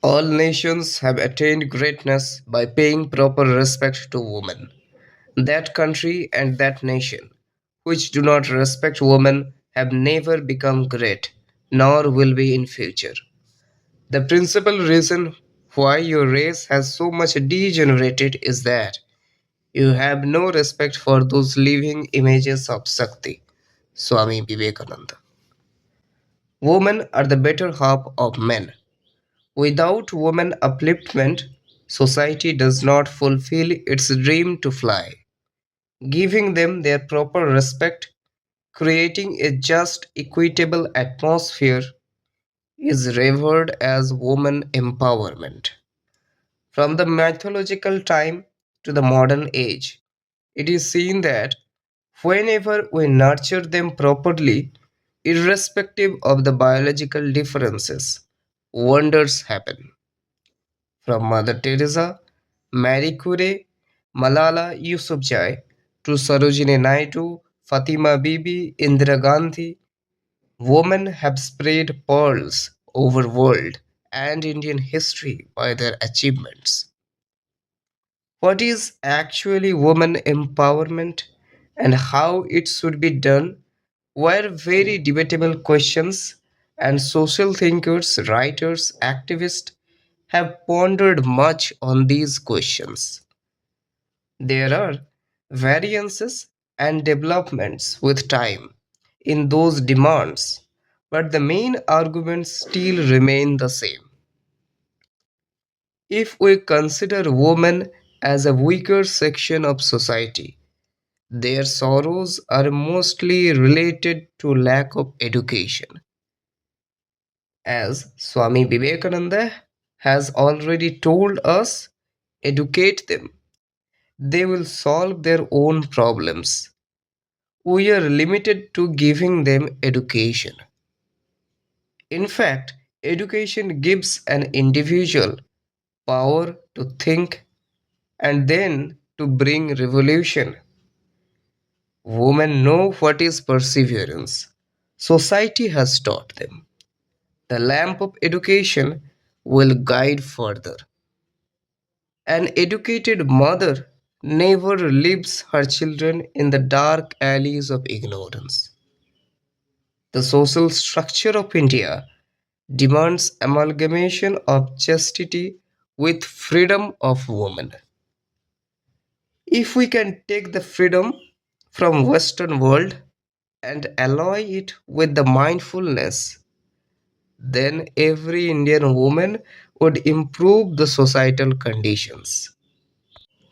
All nations have attained greatness by paying proper respect to women. That country and that nation which do not respect women have never become great, nor will be in future. The principal reason why your race has so much degenerated is that you have no respect for those living images of Shakti. Swami Vivekananda. Women are the better half of men. Without women upliftment, society does not fulfill its dream to fly. Giving them their proper respect, creating a just, equitable atmosphere, is revered as woman empowerment. From the mythological time to the modern age, it is seen that whenever we nurture them properly, irrespective of the biological differences, wonders happen. From Mother Teresa, Marie Curie, Malala Yousafzai to Sarojini Naidu, Fatima Bibi, Indira Gandhi, women have spread pearls over world and Indian history by their achievements. What is actually women empowerment and how it should be done were very debatable questions, and social thinkers, writers, activists have pondered much on these questions. There are variances and developments with time in those demands, but the main arguments still remain the same. If we consider women as a weaker section of society, their sorrows are mostly related to lack of education. As Swami Vivekananda has already told us, educate them. They will solve their own problems. We are limited to giving them education. In fact, education gives an individual power to think and then to bring revolution. Women know what is perseverance. Society has taught them. The lamp of education will guide further. An educated mother never leaves her children in the dark alleys of ignorance. The social structure of India demands amalgamation of chastity with freedom of woman. If we can take the freedom from Western world and alloy it with the mindfulness, then every Indian woman would improve the societal conditions.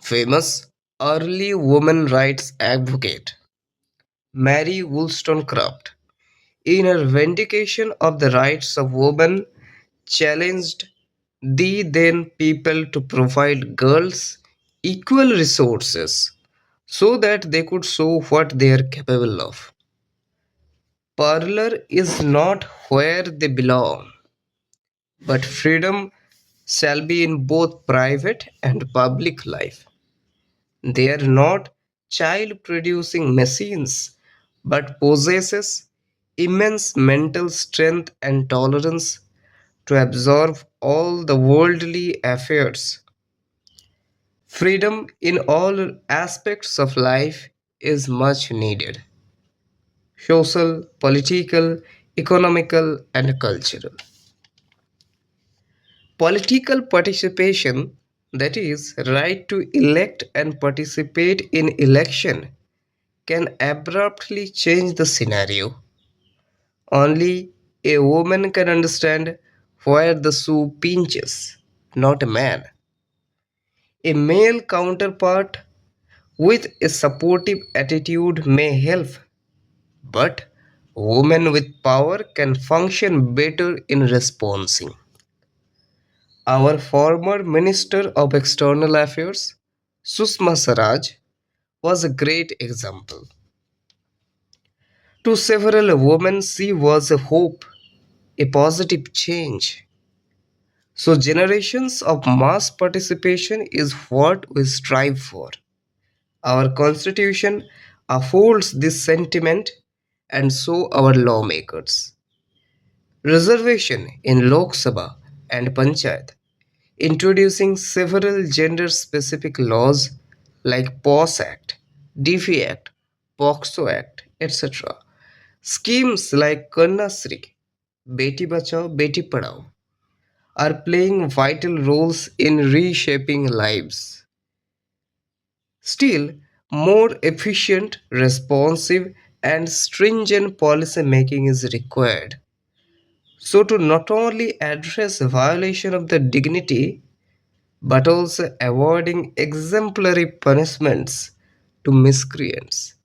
Famous early women rights advocate Mary Wollstonecraft, in her vindication of the rights of women, challenged the then people to provide girls equal resources so that they could show what they are capable of. Parlor is not where they belong, but freedom shall be in both private and public life. They are not child producing machines, but possesses immense mental strength and tolerance to absorb all the worldly affairs. Freedom in all aspects of life is much needed: social, political, economical, and cultural. Political participation, that is, right to elect and participate in election, can abruptly change the scenario. Only a woman can understand where the shoe pinches, not a man. A male counterpart with a supportive attitude may help, but women with power can function better in responding. Our former Minister of External Affairs, Sushma Swaraj, was a great example. To several women, she was a hope, a positive change. So, generations of mass participation is what we strive for. Our constitution affords this sentiment, and so our lawmakers. Reservation in Lok Sabha and Panchayat introducing several gender specific laws like POS Act, DFI Act, POXO Act, etc. Schemes like Kanasri, Beti Bachao, Beti Padhao are playing vital roles in reshaping lives. Still, more efficient, responsive, and stringent policy making is required. So, to not only address violation of the dignity but also avoiding exemplary punishments to miscreants.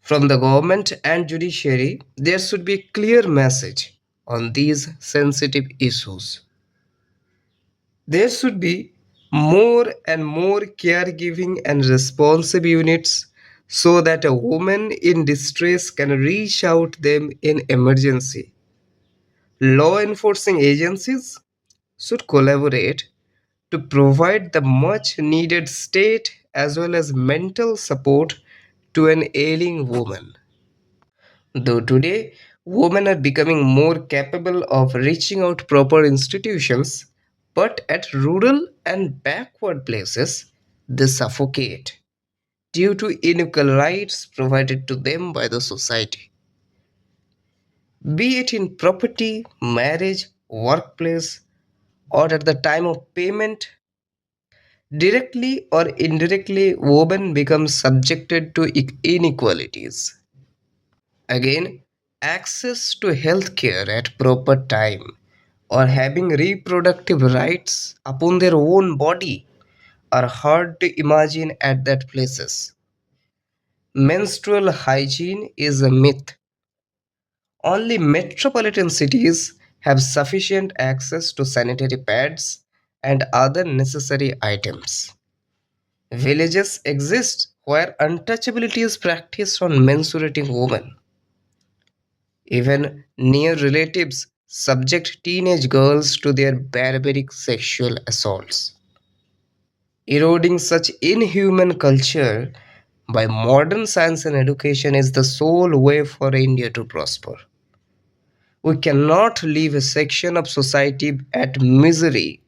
From the government and judiciary, there should be a clear message on these sensitive issues. There should be more and more caregiving and responsive units so that a woman in distress can reach out them in emergency. Law enforcing agencies should collaborate to provide the much needed state as well as mental support to an ailing woman. Though today, women are becoming more capable of reaching out proper institutions, but at rural and backward places, they suffocate due to unequal rights provided to them by the society. Be it in property, marriage, workplace, or at the time of payment, directly or indirectly, women become subjected to inequalities. Again, access to healthcare at proper time or having reproductive rights upon their own body are hard to imagine at that places. Menstrual hygiene is a myth. Only metropolitan cities have sufficient access to sanitary pads and other necessary items. Villages exist where untouchability is practiced on menstruating women. Even near relatives subject teenage girls to their barbaric sexual assaults. Eroding such inhuman culture by modern science and education is the sole way for India to prosper. We cannot leave a section of society at misery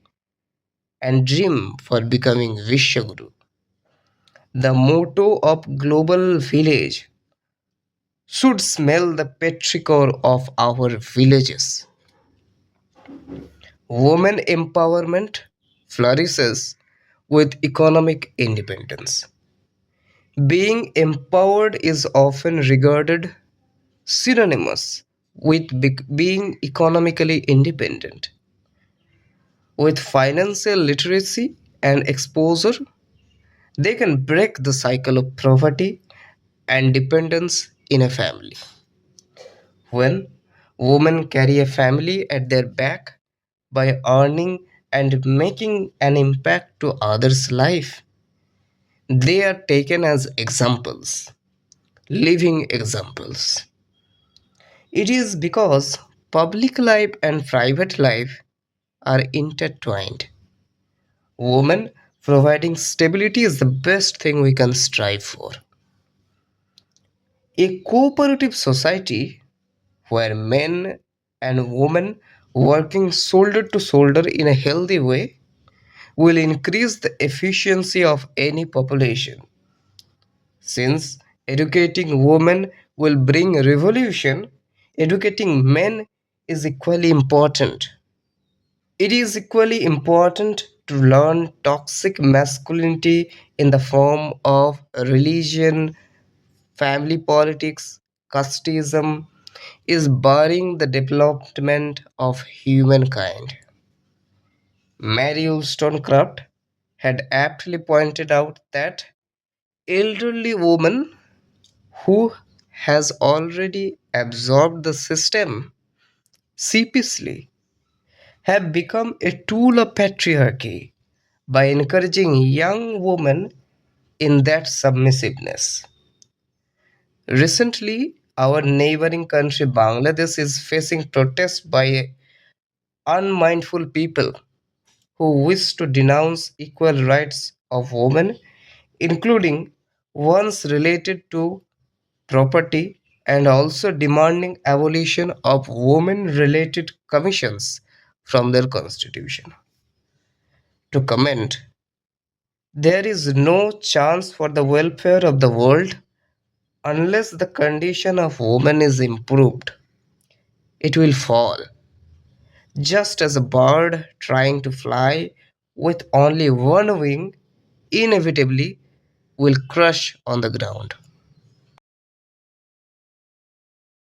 and dream for becoming Vishwaguru. The motto of Global Village should smell the petrichor of our villages. Women empowerment flourishes with economic independence. Being empowered is often regarded synonymous with being economically independent. With financial literacy and exposure, they can break the cycle of poverty and dependence in a family. When women carry a family at their back by earning and making an impact to others' life, they are taken as examples, living examples. It is because public life and private life are intertwined. Women providing stability is the best thing we can strive for. A cooperative society where men and women working shoulder to shoulder in a healthy way will increase the efficiency of any population. Since educating women will bring revolution, educating men is equally important. It is equally important to learn toxic masculinity in the form of religion, family politics, casteism is barring the development of humankind. Mary Wollstonecraft had aptly pointed out that elderly woman who has already absorbed the system sheepishly have become a tool of patriarchy by encouraging young women in that submissiveness. Recently, our neighboring country Bangladesh is facing protests by unmindful people who wish to denounce equal rights of women, including ones related to property and also demanding abolition of women related commissions from their constitution. to comment, there is no chance for the welfare of the world unless the condition of women is improved. It will fall, just as a bird trying to fly with only one wing inevitably will crush on the ground.